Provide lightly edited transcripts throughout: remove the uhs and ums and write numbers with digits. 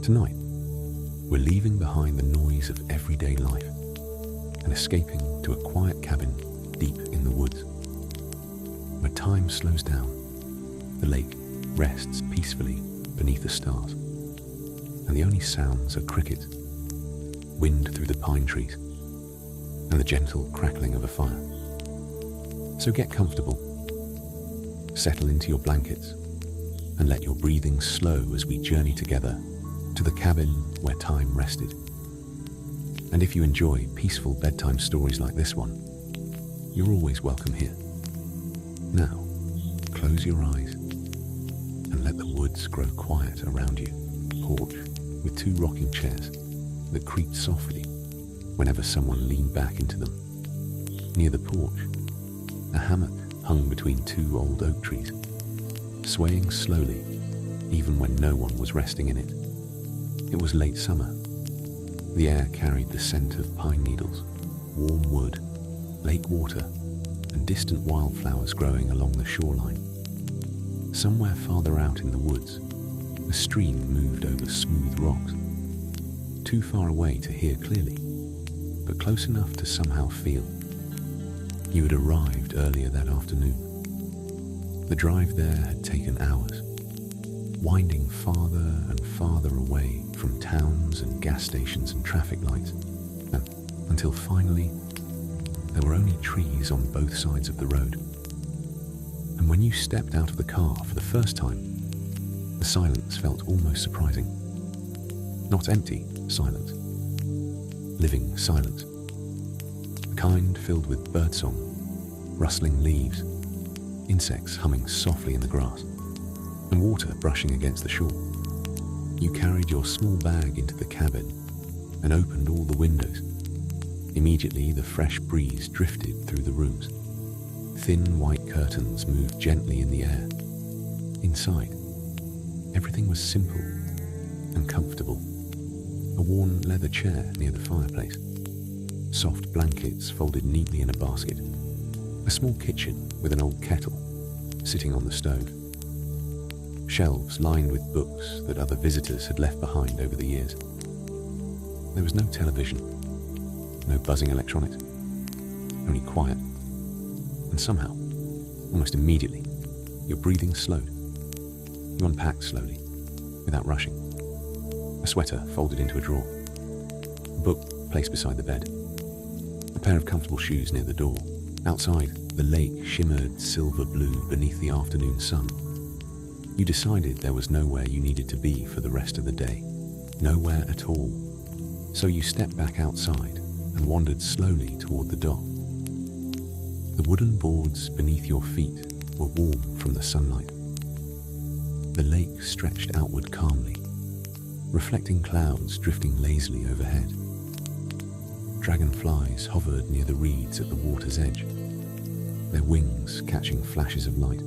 Tonight, we're leaving behind the noise of everyday life and escaping to a quiet cabin deep in the woods, where time slows down, the lake rests peacefully beneath the stars, and the only sounds are crickets, wind through the pine trees, and the gentle crackling of a fire. So get comfortable, settle into your blankets, and let your breathing slow as we journey together to the cabin where time rested. And if you enjoy peaceful bedtime stories like this one, you're always welcome here. Now, close your eyes and let the woods grow quiet around you. Porch with two rocking chairs that creaked softly whenever someone leaned back into them. Near the porch, a hammock hung between two old oak trees, swaying slowly even when no one was resting in it. It was late summer. The air carried the scent of pine needles, warm wood, lake water, and distant wildflowers growing along the shoreline. Somewhere farther out in the woods, a stream moved over smooth rocks, too far away to hear clearly, but close enough to somehow feel. You had arrived earlier that afternoon. The drive there had taken hours, winding farther and farther away from towns and gas stations and traffic lights, until finally there were only trees on both sides of the road. And when you stepped out of the car for the first time, the silence felt almost surprising. Not empty silence, living silence. A kind filled with birdsong, rustling leaves, insects humming softly in the grass, and water brushing against the shore. You carried your small bag into the cabin and opened all the windows. Immediately, the fresh breeze drifted through the rooms. Thin white curtains moved gently in the air. Inside, everything was simple and comfortable. A worn leather chair near the fireplace, soft blankets folded neatly in a basket, a small kitchen with an old kettle sitting on the stove, shelves lined with books that other visitors had left behind over the years. There was no television, no buzzing electronics, only quiet. And somehow, almost immediately, your breathing slowed. You unpacked slowly, without rushing. A sweater folded into a drawer, a book placed beside the bed, a pair of comfortable shoes near the door. Outside, the lake shimmered silver blue beneath the afternoon sun. You decided there was nowhere you needed to be for the rest of the day, nowhere at all. So you stepped back outside and wandered slowly toward the dock. The wooden boards beneath your feet were warm from the sunlight. The lake stretched outward calmly, reflecting clouds drifting lazily overhead. Dragonflies hovered near the reeds at the water's edge, their wings catching flashes of light.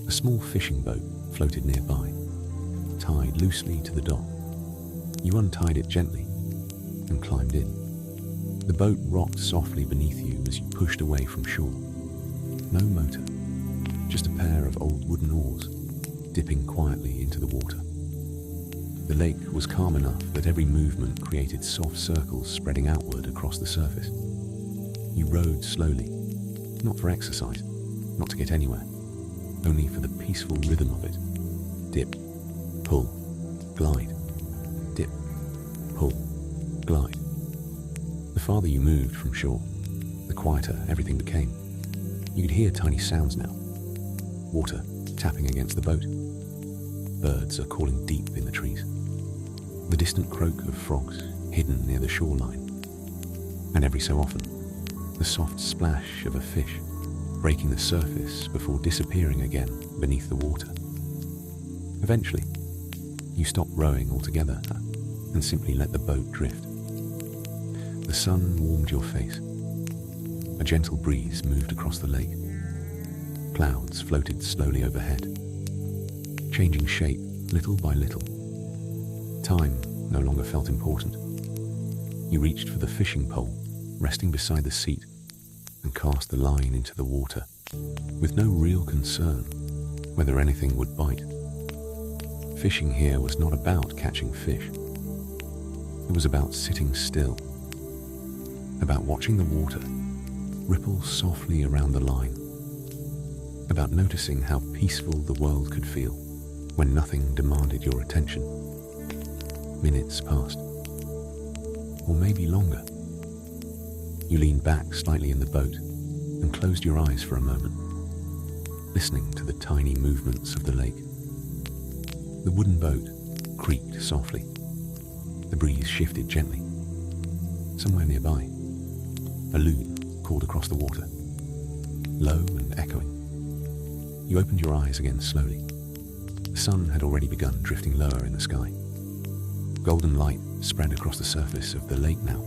A small fishing boat floated nearby, tied loosely to the dock. You untied it gently and climbed in. The boat rocked softly beneath you as you pushed away from shore. No motor, just a pair of old wooden oars dipping quietly into the water. The lake was calm enough that every movement created soft circles spreading outward across the surface. You rowed slowly, not for exercise, not to get anywhere, only for the peaceful rhythm of it. Dip, pull, glide, dip, pull, glide. The farther you moved from shore, the quieter everything became. You could hear tiny sounds now. Water tapping against the boat. Birds are calling deep in the trees. The distant croak of frogs hidden near the shoreline. And every so often, the soft splash of a fish breaking the surface before disappearing again beneath the water. Eventually, you stopped rowing altogether and simply let the boat drift. The sun warmed your face. A gentle breeze moved across the lake. Clouds floated slowly overhead, changing shape little by little. Time no longer felt important. You reached for the fishing pole, resting beside the seat, and cast the line into the water, with no real concern whether anything would bite. fishing here was not about catching fish. It was about sitting still, about watching the water ripple softly around the line, about noticing how peaceful the world could feel when nothing demanded your attention. Minutes passed, or maybe longer. You leaned back slightly in the boat and closed your eyes for a moment, listening to the tiny movements of the lake. The wooden boat creaked softly. The breeze shifted gently. Somewhere nearby, a loon called across the water, low and echoing. You opened your eyes again slowly. The sun had already begun drifting lower in the sky. Golden light spread across the surface of the lake now,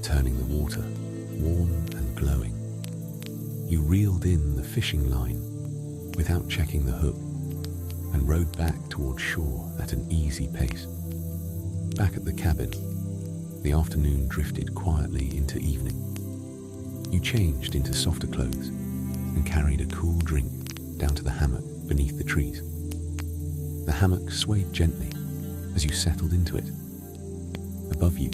turning the water warm and glowing. You reeled in the fishing line without checking the hook and rowed back towards shore at an easy pace. Back at the cabin, the afternoon drifted quietly into evening. You changed into softer clothes and carried a cool drink down to the hammock beneath the trees. The hammock swayed gently as you settled into it. Above you,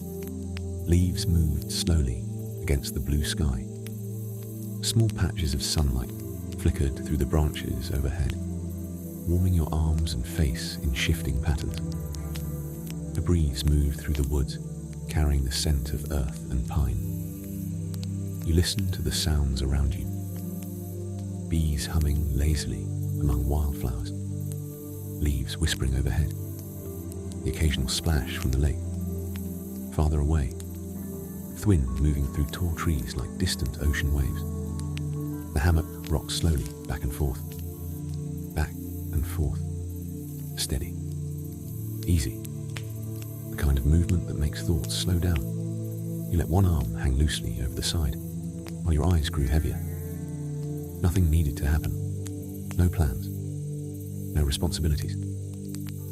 leaves moved slowly against the blue sky. Small patches of sunlight flickered through the branches overhead, warming your arms and face in shifting patterns. A breeze moved through the woods, carrying the scent of earth and pine. You listened to the sounds around you. Bees humming lazily among wildflowers, leaves whispering overhead, the occasional splash from the lake. Farther away, wind moving through tall trees like distant ocean waves. The hammock rocked slowly back and forth, steady, easy, the kind of movement that makes thoughts slow down. You let one arm hang loosely over the side, while your eyes grew heavier. Nothing needed to happen. No plans, no responsibilities,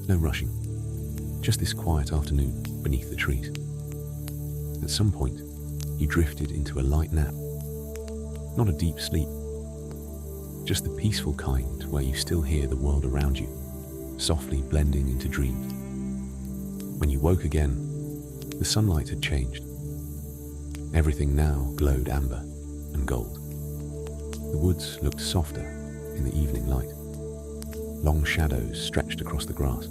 no rushing. Just this quiet afternoon beneath the trees. At some point, you drifted into a light nap. Not a deep sleep, just the peaceful kind where you still hear the world around you, softly blending into dreams. When you woke again, the sunlight had changed. Everything now glowed amber and gold. The woods looked softer in the evening light. Long shadows stretched across the grass.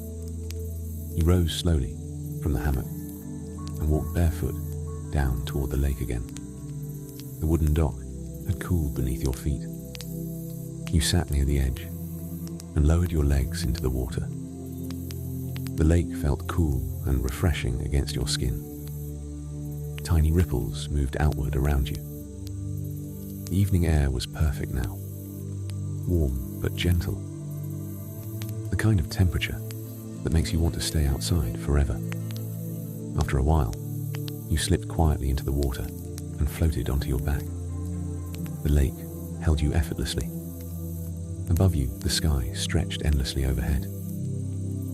You rose slowly from the hammock and walked barefoot down toward the lake again. The wooden dock had cooled beneath your feet. You sat near the edge and lowered your legs into the water. The lake felt cool and refreshing against your skin. Tiny ripples moved outward around you. The evening air was perfect now, warm but gentle. The kind of temperature that makes you want to stay outside forever. After a while, you slipped quietly into the water and floated onto your back. The lake held you effortlessly. Above you, the sky stretched endlessly overhead.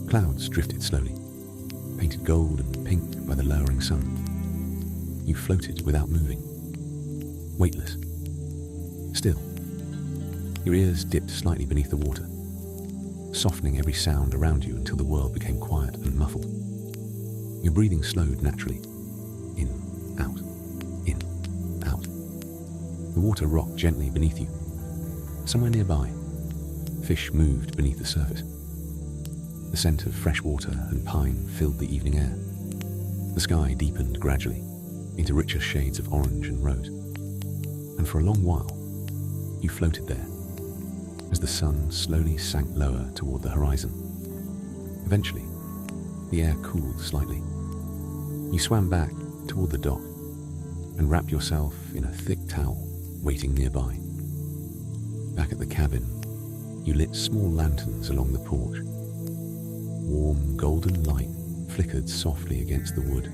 Clouds drifted slowly, painted gold and pink by the lowering sun. You floated without moving, weightless, still. Your ears dipped slightly beneath the water, softening every sound around you until the world became quiet and muffled. Your breathing slowed naturally, in, out, in, out. The water rocked gently beneath you. Somewhere nearby, fish moved beneath the surface. The scent of fresh water and pine filled the evening air. The sky deepened gradually into richer shades of orange and rose. And for a long while, you floated there as the sun slowly sank lower toward the horizon. Eventually, the air cooled slightly. You swam back toward the dock and wrapped yourself in a thick towel waiting nearby. Back at the cabin, you lit small lanterns along the porch. Warm golden light flickered softly against the wood.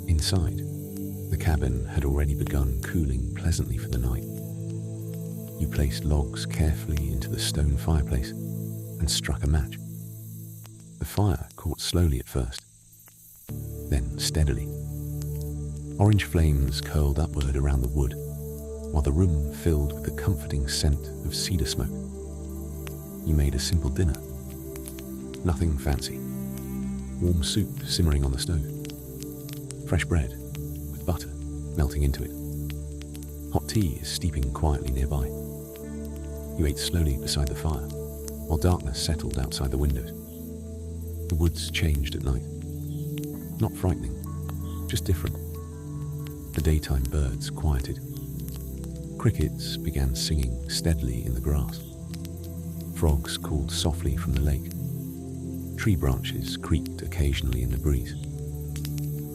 Inside, the cabin had already begun cooling pleasantly for the night. You placed logs carefully into the stone fireplace and struck a match. The fire caught slowly at first, then steadily. Orange flames curled upward around the wood, while the room filled with the comforting scent of cedar smoke. You made a simple dinner, Nothing fancy. Warm soup simmering on the stove. Fresh bread with butter melting into it. Hot tea is steeping quietly nearby. You ate slowly beside the fire, while darkness settled outside the windows. The woods changed at night. Not frightening, just different. The daytime birds quieted. Crickets began singing steadily in the grass. Frogs called softly from the lake. Tree branches creaked occasionally in the breeze.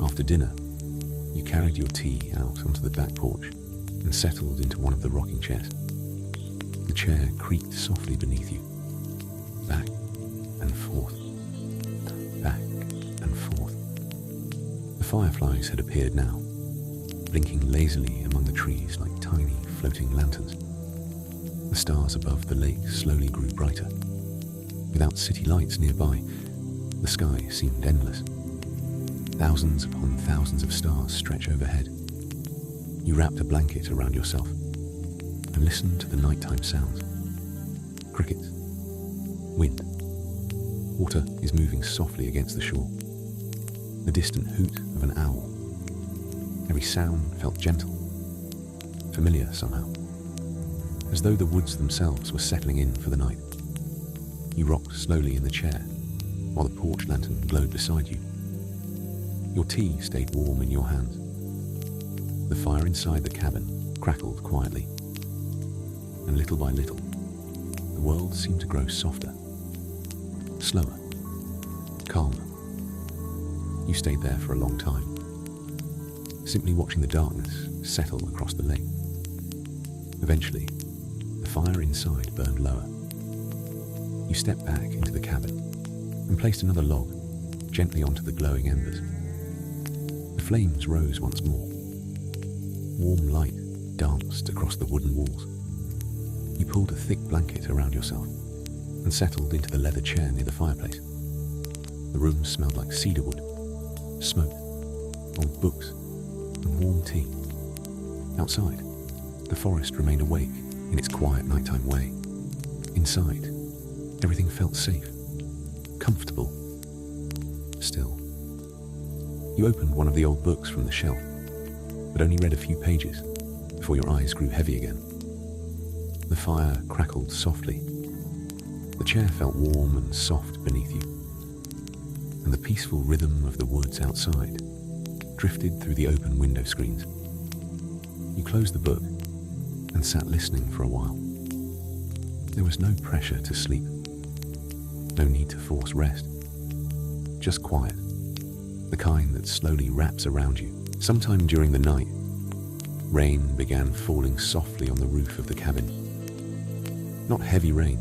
After dinner, you carried your tea out onto the back porch and settled into one of the rocking chairs. The chair creaked softly beneath you, back and forth, back and forth. The fireflies had appeared now, blinking lazily among the trees like tiny floating lanterns. The stars above the lake slowly grew brighter. Without city lights nearby, the sky seemed endless. Thousands upon thousands of stars stretch overhead. You wrapped a blanket around yourself and listened to the nighttime sounds. Crickets, wind. Water is moving softly against the shore. The distant hoot of an owl. Every sound felt gentle, familiar somehow, as though the woods themselves were settling in for the night. You rocked slowly in the chair, while the porch lantern glowed beside you. Your tea stayed warm in your hands. The fire inside the cabin crackled quietly, and little by little, the world seemed to grow softer, slower, calmer. You stayed there for a long time, simply watching the darkness settle across the lake. Eventually, the fire inside burned lower. You stepped back into the cabin and placed another log gently onto the glowing embers. The flames rose once more. Warm light danced across the wooden walls. You pulled a thick blanket around yourself and settled into the leather chair near the fireplace. The room smelled like cedarwood, smoke, old books, and warm tea. Outside, the forest remained awake in its quiet nighttime way. Inside, everything felt safe, comfortable, still. You opened one of the old books from the shelf, but only read a few pages before your eyes grew heavy again. The fire crackled softly. The chair felt warm and soft beneath you, and the peaceful rhythm of the woods outside drifted through the open window screens. You closed the book and sat listening for a while. There was no pressure to sleep, no need to force rest, just quiet, the kind that slowly wraps around you. Sometime during the night, rain began falling softly on the roof of the cabin. Not heavy rain,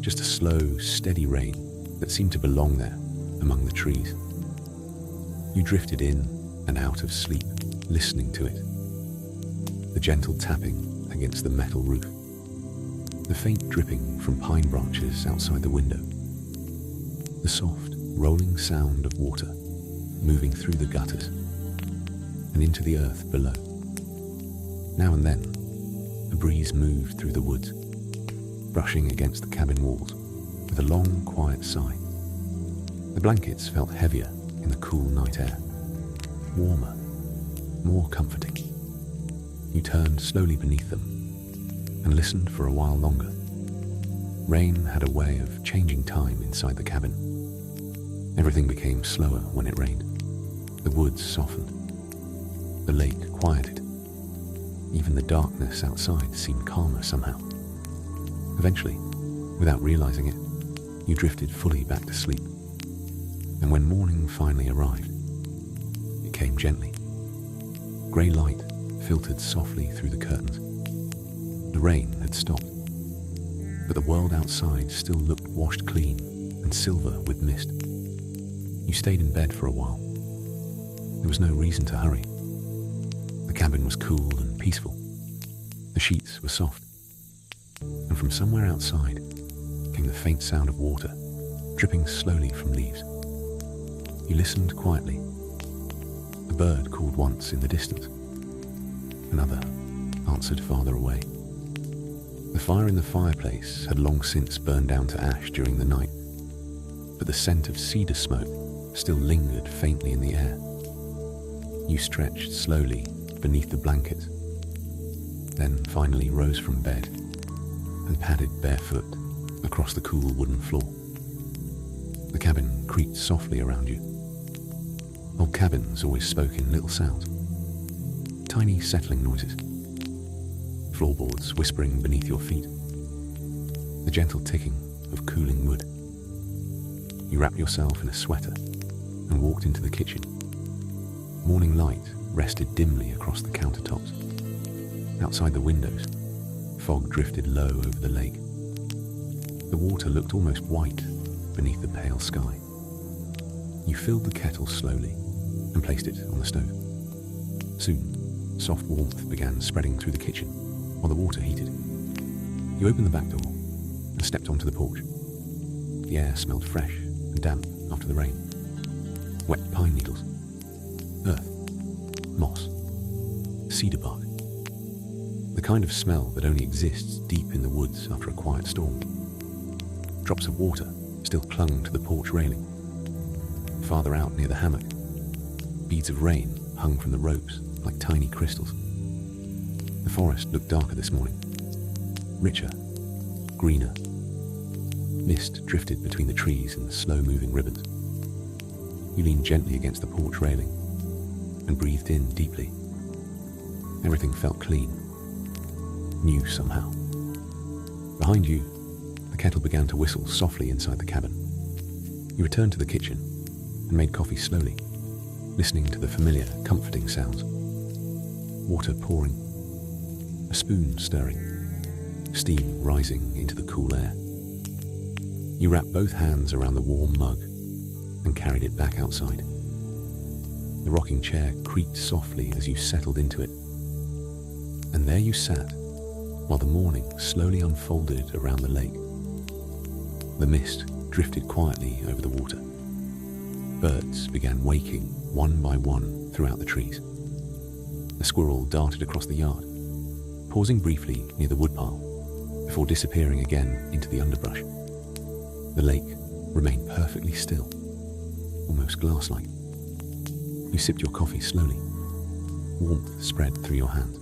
just a slow, steady rain that seemed to belong there among the trees. You drifted in and out of sleep, listening to it. The gentle tapping against the metal roof. The faint dripping from pine branches outside the window. The soft, rolling sound of water moving through the gutters and into the earth below. Now and then, a breeze moved through the woods, brushing against the cabin walls with a long, quiet sigh. The blankets felt heavier in the cool night air, warmer, more comforting. You turned slowly beneath them and listened for a while longer. Rain had a way of changing time inside the cabin. Everything became slower when it rained. The woods softened. The lake quieted. Even the darkness outside seemed calmer somehow. Eventually, without realizing it, you drifted fully back to sleep. And when morning finally arrived, it came gently. Grey light filtered softly through the curtains. The rain had stopped, but the world outside still looked washed clean and silver with mist. You stayed in bed for a while. There was no reason to hurry. The cabin was cool and peaceful. The sheets were soft. And from somewhere outside came the faint sound of water dripping slowly from leaves. You listened quietly. A bird called once in the distance. Another answered farther away. The fire in the fireplace had long since burned down to ash during the night, but the scent of cedar smoke still lingered faintly in the air. You stretched slowly beneath the blankets, then finally rose from bed and padded barefoot across the cool wooden floor. The cabin creaked softly around you. Old cabins always spoke in little sounds, tiny settling noises, floorboards whispering beneath your feet, the gentle ticking of cooling wood. You wrapped yourself in a sweater and walked into the kitchen. Morning light rested dimly across the countertops. Outside the windows, fog drifted low over the lake. The water looked almost white beneath the pale sky. You filled the kettle slowly and placed it on the stove. Soon, soft warmth began spreading through the kitchen while the water heated. You opened the back door and stepped onto the porch. The air smelled fresh and damp after the rain. Wet pine needles, earth, moss, cedar bark. The kind of smell that only exists deep in the woods after a quiet storm. Drops of water still clung to the porch railing. Farther out near the hammock, beads of rain hung from the ropes like tiny crystals. The forest looked darker this morning, richer, greener. Mist drifted between the trees in slow-moving ribbons. You leaned gently against the porch railing and breathed in deeply. Everything felt clean, new somehow. Behind you, the kettle began to whistle softly inside the cabin. You returned to the kitchen and made coffee slowly, listening to the familiar, comforting sounds. Water pouring, a spoon stirring, steam rising into the cool air. You wrapped both hands around the warm mug and carried it back outside. The rocking chair creaked softly as you settled into it. And there you sat, while the morning slowly unfolded around the lake. The mist drifted quietly over the water. Birds began waking one by one throughout the trees. A squirrel darted across the yard, pausing briefly near the woodpile before disappearing again into the underbrush. The lake remained perfectly still, almost glass-like. You sipped your coffee slowly. Warmth spread through your hands.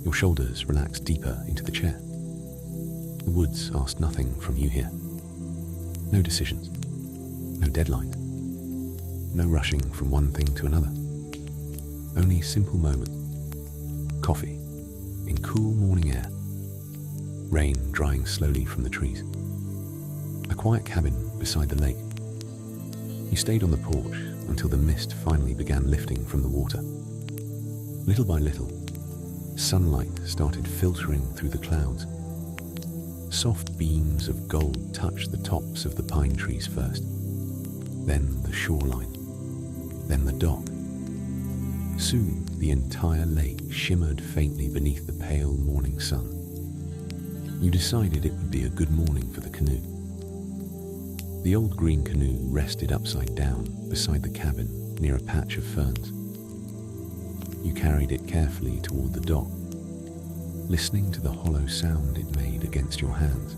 Your shoulders relaxed deeper into the chair. The woods asked nothing from you here. No decisions, no deadlines, no rushing from one thing to another. Only simple moments. Coffee in cool morning air. Rain drying slowly from the trees. A quiet cabin beside the lake. You stayed on the porch until the mist finally began lifting from the water. Little by little, sunlight started filtering through the clouds. Soft beams of gold touched the tops of the pine trees first, then the shoreline, then the dock. Soon the entire lake shimmered faintly beneath the pale morning sun. You decided it would be a good morning for the canoe. The old green canoe rested upside down beside the cabin near a patch of ferns. You carried it carefully toward the dock, listening to the hollow sound it made against your hands.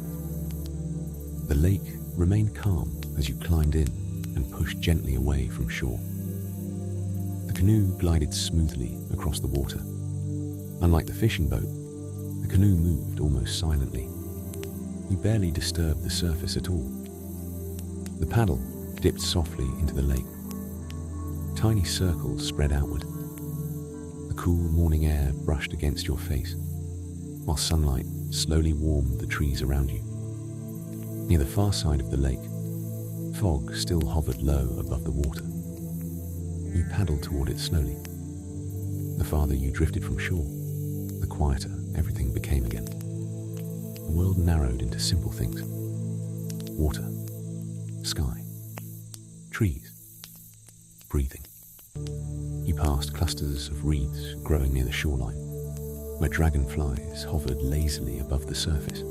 The lake remained calm as you climbed in and pushed gently away from shore. The canoe glided smoothly across the water. Unlike the fishing boat, the canoe moved almost silently. You barely disturbed the surface at all. The paddle dipped softly into the lake. Tiny circles spread outward. The cool morning air brushed against your face, while sunlight slowly warmed the trees around you. Near the far side of the lake, fog still hovered low above the water. You paddled toward it slowly. The farther you drifted from shore, the quieter everything became again. The world narrowed into simple things. Water, sky, trees, breathing. You passed clusters of reeds growing near the shoreline, where dragonflies hovered lazily above the surface.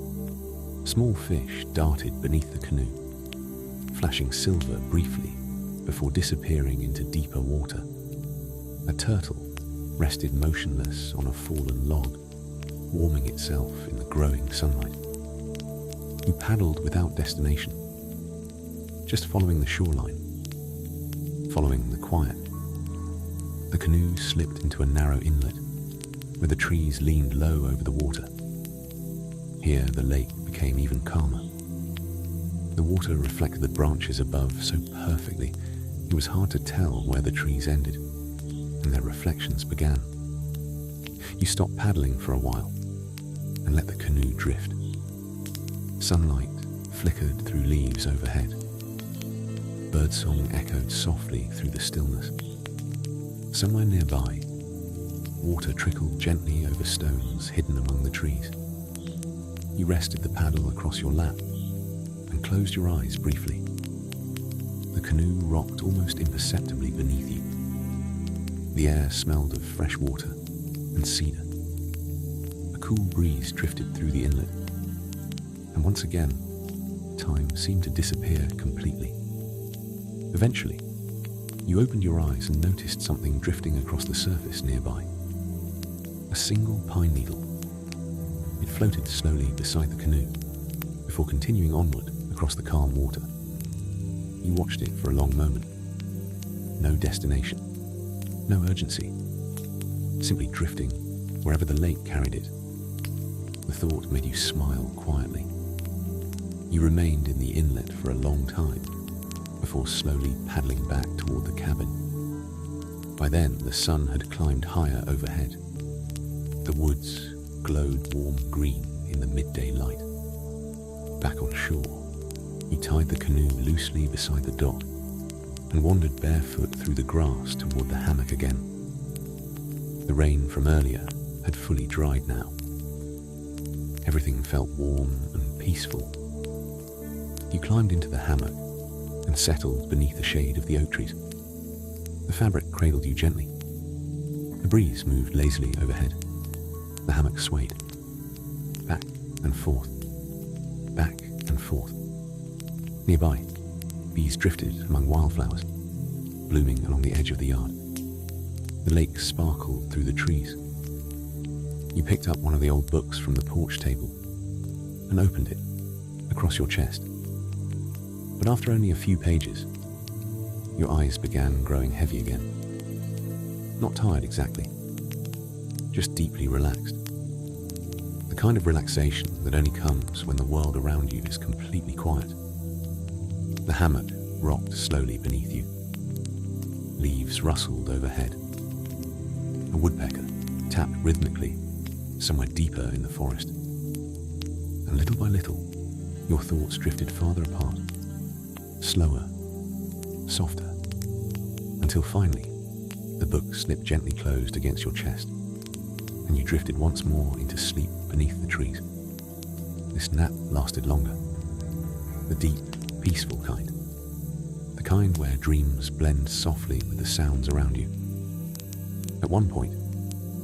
Small fish darted beneath the canoe, flashing silver briefly before disappearing into deeper water. A turtle rested motionless on a fallen log, warming itself in the growing sunlight. You paddled without destination, just following the shoreline, following the quiet. The canoe slipped into a narrow inlet where the trees leaned low over the water. Here the lake became even calmer. The water reflected the branches above so perfectly it was hard to tell where the trees ended and their reflections began. You stopped paddling for a while and let the canoe drift. Sunlight flickered through leaves overhead. Birdsong echoed softly through the stillness. Somewhere nearby, water trickled gently over stones hidden among the trees. You rested the paddle across your lap and closed your eyes briefly. The canoe rocked almost imperceptibly beneath you. The air smelled of fresh water and cedar. A cool breeze drifted through the inlet, and once again, time seemed to disappear completely. Eventually, you opened your eyes and noticed something drifting across the surface nearby. A single pine needle. It floated slowly beside the canoe before continuing onward across the calm water. You watched it for a long moment. No destination, no urgency, simply drifting wherever the lake carried it. The thought made you smile quietly. You remained in the inlet for a long time before slowly paddling back toward the cabin. By then, the sun had climbed higher overhead. The woods glowed warm green in the midday light. Back on shore, you tied the canoe loosely beside the dock and wandered barefoot through the grass toward the hammock again. The rain from earlier had fully dried now. Everything felt warm and peaceful. You climbed into the hammock and settled beneath the shade of the oak trees. The fabric cradled you gently. The breeze moved lazily overhead. The hammock swayed, back and forth, back and forth. Nearby, bees drifted among wildflowers, blooming along the edge of the yard. The lake sparkled through the trees. You picked up one of the old books from the porch table and opened it across your chest. But after only a few pages, your eyes began growing heavy again. Not tired exactly, just deeply relaxed. The kind of relaxation that only comes when the world around you is completely quiet. The hammock rocked slowly beneath you. Leaves rustled overhead. A woodpecker tapped rhythmically somewhere deeper in the forest. And little by little, your thoughts drifted farther apart, slower, softer, until finally, the book slipped gently closed against your chest, and you drifted once more into sleep beneath the trees. This nap lasted longer. The deep, peaceful kind. The kind where dreams blend softly with the sounds around you. At one point,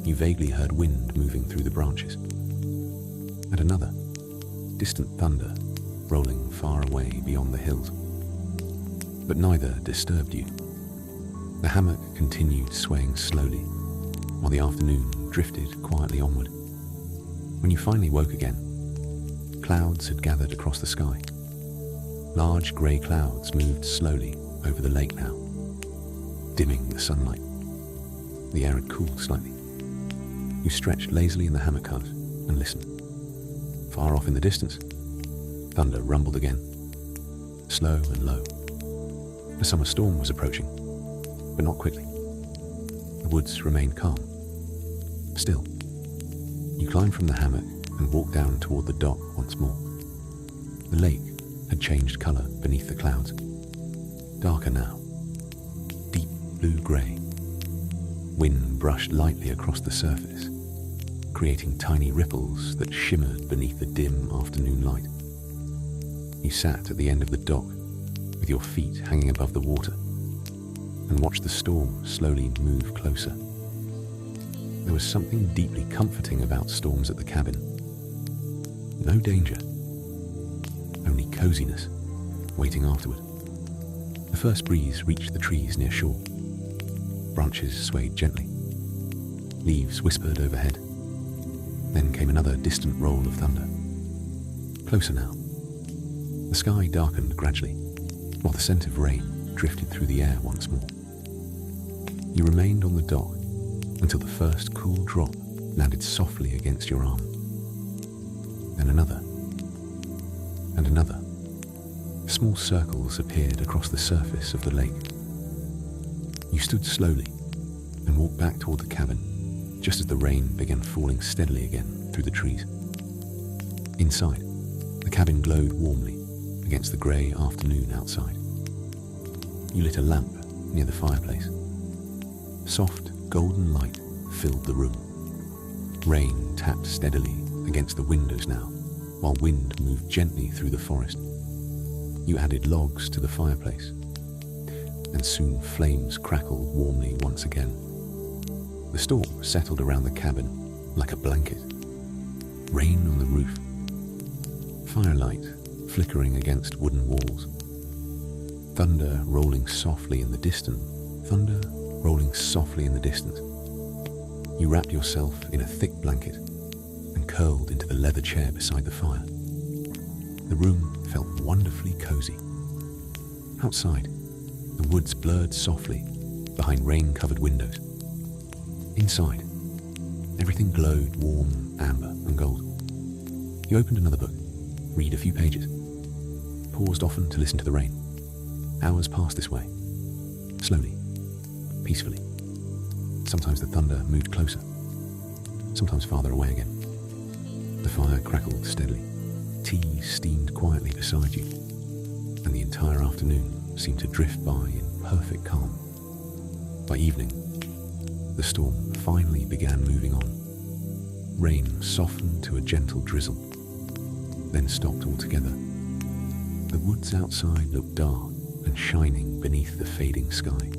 you vaguely heard wind moving through the branches. At another, distant thunder rolling far away beyond the hills. But neither disturbed you. The hammock continued swaying slowly, while the afternoon drifted quietly onward. When you finally woke again, clouds had gathered across the sky. Large grey clouds moved slowly over the lake now, dimming the sunlight. The air had cooled slightly. You stretched lazily in the hammock hut and listened. Far off in the distance, thunder rumbled again, slow and low. A summer storm was approaching, but not quickly. The woods remained calm. Still, you climbed from the hammock and walked down toward the dock once more. The lake had changed colour beneath the clouds. Darker now, deep blue-grey. Wind brushed lightly across the surface, creating tiny ripples that shimmered beneath the dim afternoon light. You sat at the end of the dock, with your feet hanging above the water, and watched the storm slowly move closer. There was something deeply comforting about storms at the cabin. No danger, only coziness, waiting afterward. The first breeze reached the trees near shore. Branches swayed gently. Leaves whispered overhead. Then came another distant roll of thunder. Closer now. The sky darkened gradually, while the scent of rain drifted through the air once more. You remained on the dock until the first cool drop landed softly against your arm. Then another, and another. Small circles appeared across the surface of the lake. You stood slowly and walked back toward the cabin just as the rain began falling steadily again through the trees. Inside, the cabin glowed warmly against the grey afternoon outside. You lit a lamp near the fireplace. Soft, golden light filled the room. Rain tapped steadily against the windows now, while wind moved gently through the forest. You added logs to the fireplace, and soon flames crackled warmly once again. The storm settled around the cabin like a blanket. Rain on the roof. Firelight flickering against wooden walls. Thunder rolling softly in the distance. You wrapped yourself in a thick blanket and curled into the leather chair beside the fire. The room felt wonderfully cozy. Outside, the woods blurred softly behind rain-covered windows. Inside, everything glowed warm amber and gold. You opened another book, read a few pages, paused often to listen to the rain. Hours passed this way, slowly, peacefully. Sometimes the thunder moved closer, sometimes farther away again. The fire crackled steadily. Tea steamed quietly beside you, and the entire afternoon seemed to drift by in perfect calm. By evening, the storm finally began moving on. Rain softened to a gentle drizzle, then stopped altogether. The woods outside looked dark and shining beneath the fading sky.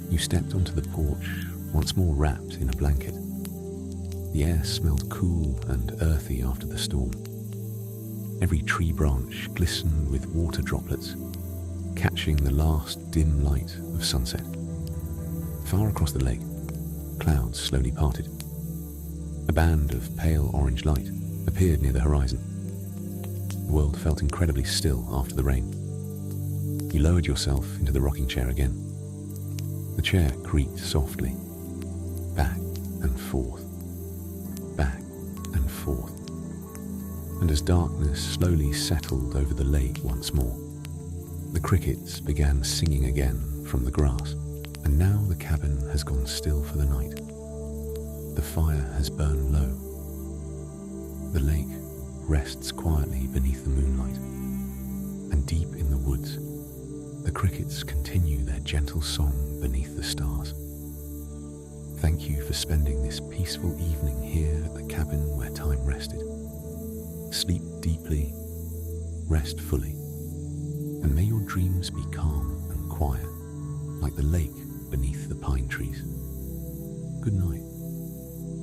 You stepped onto the porch, once more wrapped in a blanket. The air smelled cool and earthy after the storm. Every tree branch glistened with water droplets, catching the last dim light of sunset. Far across the lake, clouds slowly parted. A band of pale orange light appeared near the horizon. The world felt incredibly still after the rain. You lowered yourself into the rocking chair again. The chair creaked softly, back and forth, back and forth. And as darkness slowly settled over the lake once more, the crickets began singing again from the grass, and now the cabin has gone still for the night. The fire has burned low. The lake rests quietly beneath the moonlight, and deep in the woods, the crickets continue their gentle song beneath the stars. Thank you for spending this peaceful evening here at the cabin where time rested. Sleep deeply, rest fully, and may your dreams be calm and quiet, like the lake beneath the pine trees. Good night.